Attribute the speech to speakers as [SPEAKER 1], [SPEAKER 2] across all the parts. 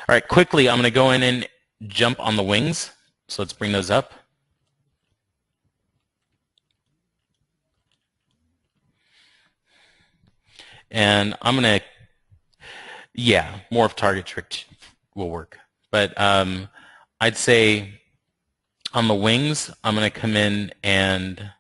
[SPEAKER 1] All right, quickly, I'm going to go in and jump on the wings. So let's bring those up. And I'm going to, yeah, morph target trick will work. But I'd say on the wings, I'm going to come in and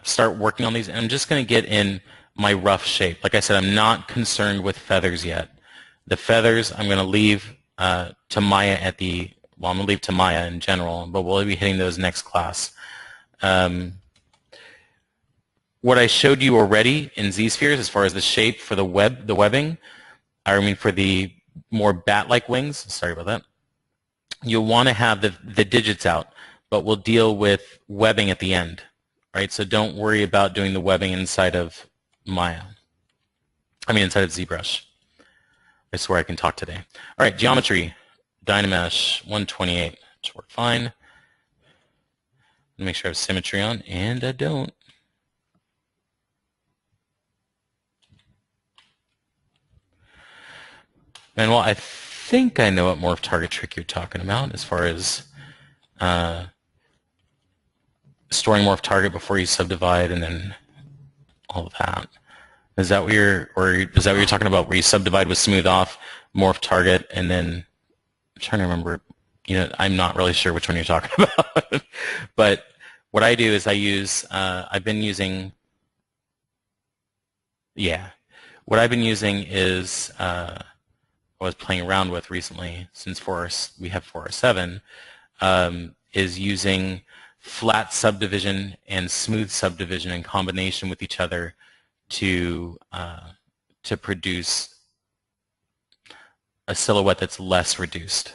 [SPEAKER 1] start working on these. And I'm just going to get in my rough shape. Like I said, I'm not concerned with feathers yet. The feathers I'm going to leave to Maya at the, well, I'm going to leave to Maya in general, but we'll be hitting those next class. What I showed you already in Z-spheres as far as the shape for the webbing, I mean for the more bat-like wings, sorry about that, you'll want to have the digits out, but we'll deal with webbing at the end, right? So don't worry about doing the webbing inside of Maya. I mean inside of ZBrush. I swear I can talk today. All right, geometry, Dynamesh 128 should work fine. Make sure I have symmetry on, and I don't. And well, I think I know what morph target trick you're talking about as far as storing morph target before you subdivide and then all of that. Is that what you're, or is that what you're talking about, where you subdivide with smooth off, morph target, and then, I'm trying to remember, you know, I'm not really sure which one you're talking about. But what I do is I use, I've been using, yeah, what I've been using is, I was playing around with recently, since we have 4R7, is using flat subdivision and smooth subdivision in combination with each other to produce a silhouette that's less reduced,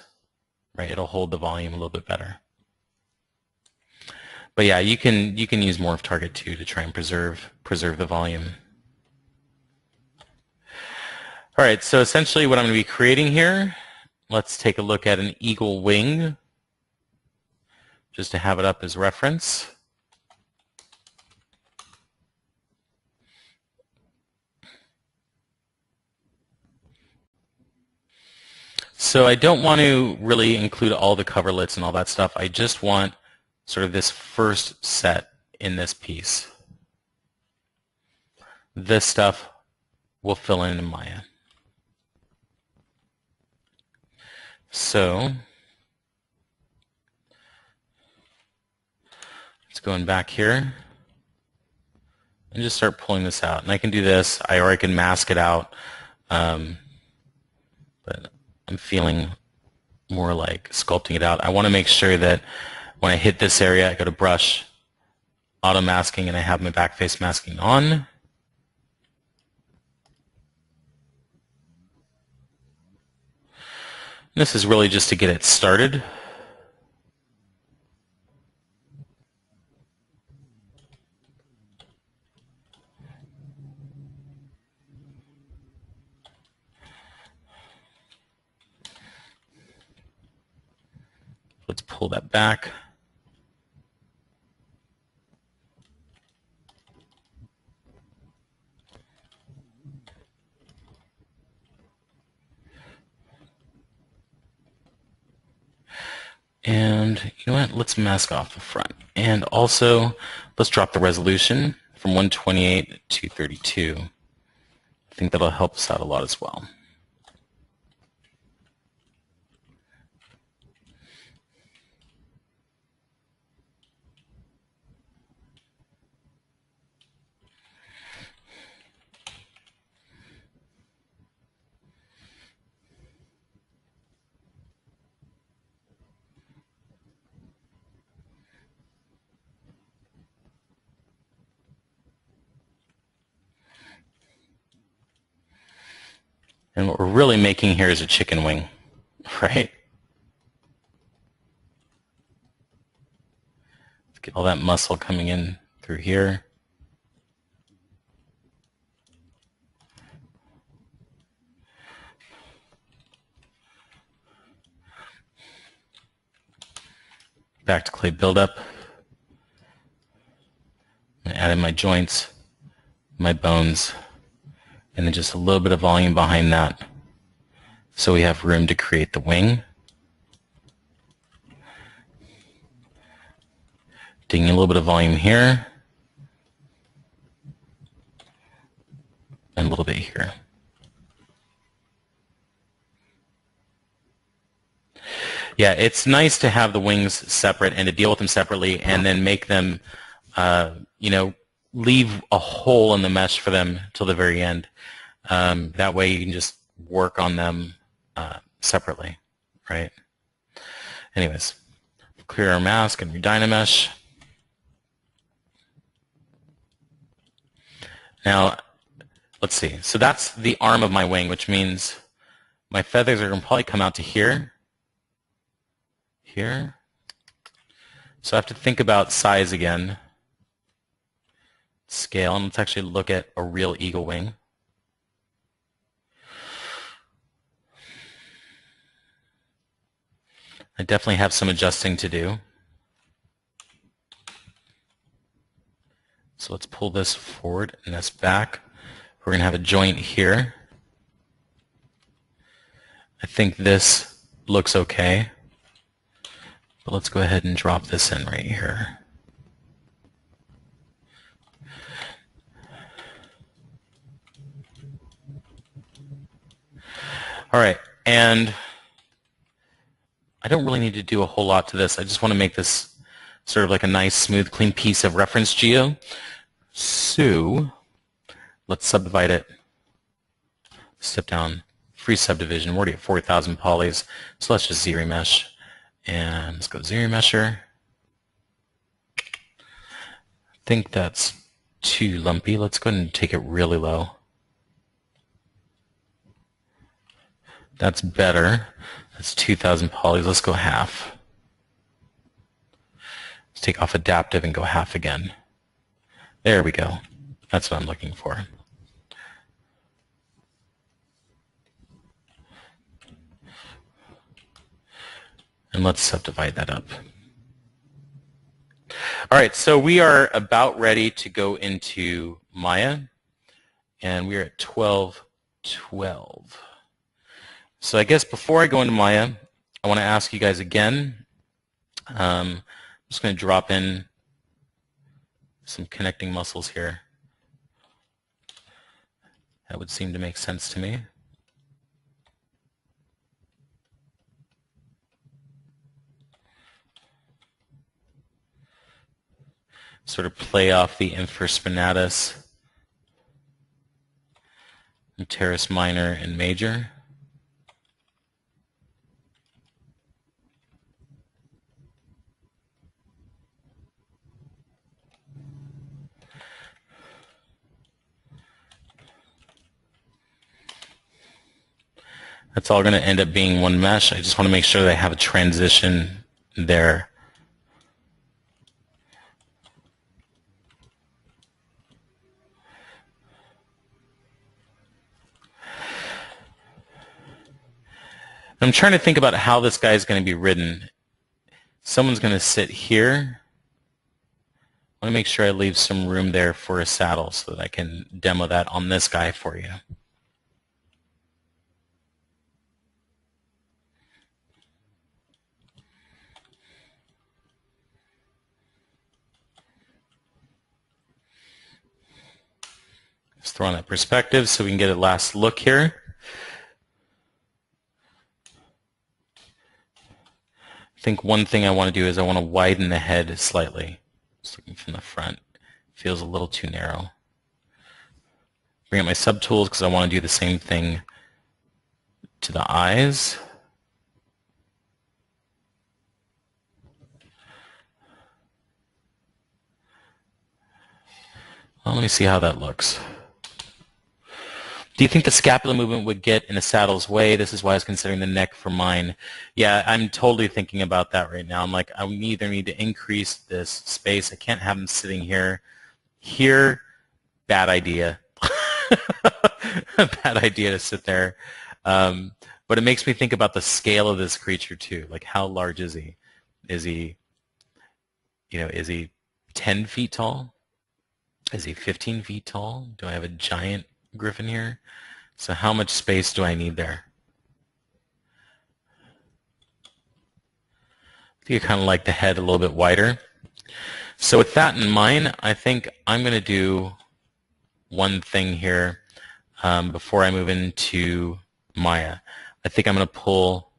[SPEAKER 1] right? It'll hold the volume a little bit better. But yeah, you can use morph target too to try and preserve the volume. All right, so essentially what I'm going to be creating here, let's take a look at an eagle wing, just to have it up as reference. So I don't want to really include all the coverlets and all that stuff. I just want sort of this first set in this piece. This stuff will fill in Maya. So let's go in back here and just start pulling this out. And I can do this, or I can mask it out, but I'm feeling more like sculpting it out. I want to make sure that when I hit this area, I go to brush, auto masking, and I have my back face masking on. This is really just to get it started. Let's pull that back. And you know what, let's mask off the front. And also, let's drop the resolution from 128 to 32. I think that'll help us out a lot as well. And what we're really making here is a chicken wing, right? Let's get all that muscle coming in through here. Back to clay buildup. Add in my joints, my bones, and then just a little bit of volume behind that. so we have room to create the wing. Taking a little bit of volume here, and a little bit here. Yeah, it's nice to have the wings separate and to deal with them separately and then make them, leave a hole in the mesh for them till the very end. That way you can just work on them separately, right? Anyways, clear our mask and Dynamesh. Now, let's see. So that's the arm of my wing, which means my feathers are going to probably come out to here. Here. So I have to think about size again. Scale, and let's actually look at a real eagle wing. I definitely have some adjusting to do. So let's pull this forward and this back. We're going to have a joint here. I think this looks okay. But let's go ahead and drop this in right here. All right, and I don't really need to do a whole lot to this. I just want to make this sort of like a nice, smooth, clean piece of reference geo. So let's subdivide it. Step down, free subdivision. We're already at 4,000 polys, so let's just ZRemesh. And let's go ZRemesher. I think that's too lumpy. Let's go ahead and take it really low. That's better. That's 2,000 polys. Let's go half. Let's take off adaptive and go half again. There we go. That's what I'm looking for. And let's subdivide that up. All right, so we are about ready to go into Maya, and we're at 12:12. So I guess before I go into Maya, I want to ask you guys again. I'm just going to drop in some connecting muscles here. That would seem to make sense to me. Sort of play off the infraspinatus, teres minor and major. That's all going to end up being one mesh. I just want to make sure that I have a transition there. I'm trying to think about how this guy is going to be ridden. Someone's going to sit here. I want to make sure I leave some room there for a saddle so that I can demo that on this guy for you. Just throw on that perspective so we can get a last look here. I think one thing I want to do is I want to widen the head slightly. Just looking from the front. Feels a little too narrow. Bring up my subtools because I want to do the same thing to the eyes. Well, let me see how that looks. Do you think the scapular movement would get in the saddle's way? This is why I was considering the neck for mine. Yeah, I'm totally thinking about that right now. I'm like, I either need to increase this space. I can't have him sitting here. Here, bad idea. Bad idea to sit there. But it makes me think about the scale of this creature too. Like, how large is he? Is he 10 feet tall? Is he 15 feet tall? Do I have a giant griffin here? So how much space do I need there? think I kind of like the head a little bit wider. So with that in mind, I think I'm going to do one thing here before I move into Maya. I think I'm going to pull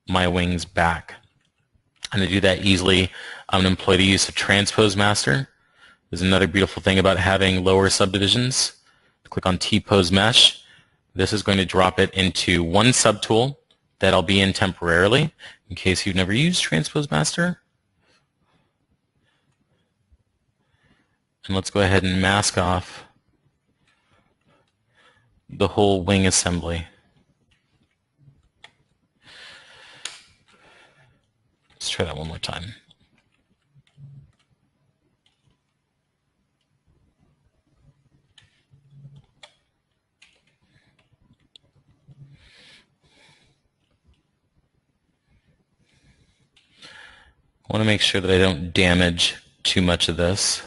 [SPEAKER 1] my wings back. I'm going to do that easily. I'm going to employ the use of Transpose Master. There's another beautiful thing about having lower subdivisions. Click on T-Pose Mesh. This is going to drop it into one subtool that I'll be in temporarily, in case you've never used Transpose Master. And let's go ahead and mask off the whole wing assembly. Let's try that one more time. I want to make sure that I don't damage too much of this.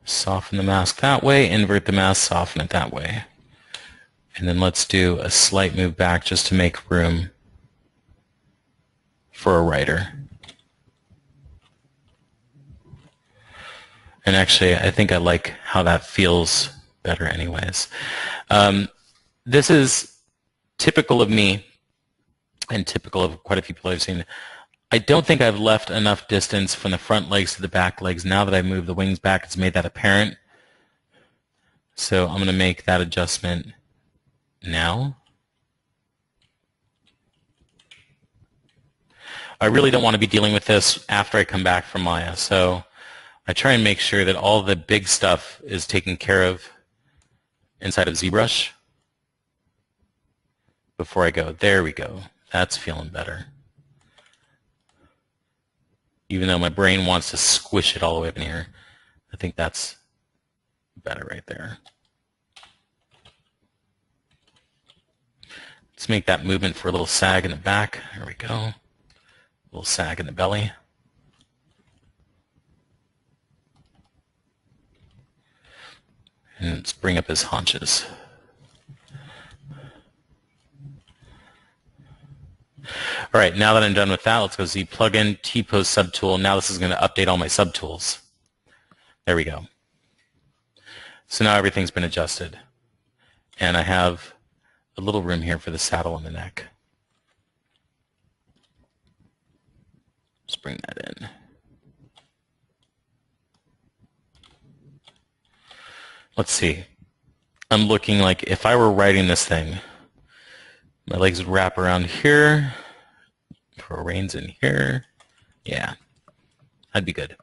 [SPEAKER 1] Soften the mask that way, invert the mask, soften it that way. And then let's do a slight move back just to make room for a writer. And actually, I think I like how that feels better anyways. This is typical of me and typical of quite a few people I've seen. I don't think I've left enough distance from the front legs to the back legs. Now that I've moved the wings back, it's made that apparent. So I'm going to make that adjustment now. I really don't want to be dealing with this after I come back from Maya. So I try and make sure that all the big stuff is taken care of inside of ZBrush before I go. There we go. That's feeling better. Even though my brain wants to squish it all the way up in here, I think that's better right there. Let's make that movement for a little sag in the back. There we go. A little sag in the belly. And let's bring up his haunches. All right, now that I'm done with that, let's go Z plugin, T-Pose subtool. Now this is going to update all my subtools. There we go. So now everything's been adjusted. And I have a little room here for the saddle and the neck. Let's bring that in. Let's see. I'm looking like if I were writing this thing, my legs would wrap around here, throw reins in here. Yeah, that'd be good.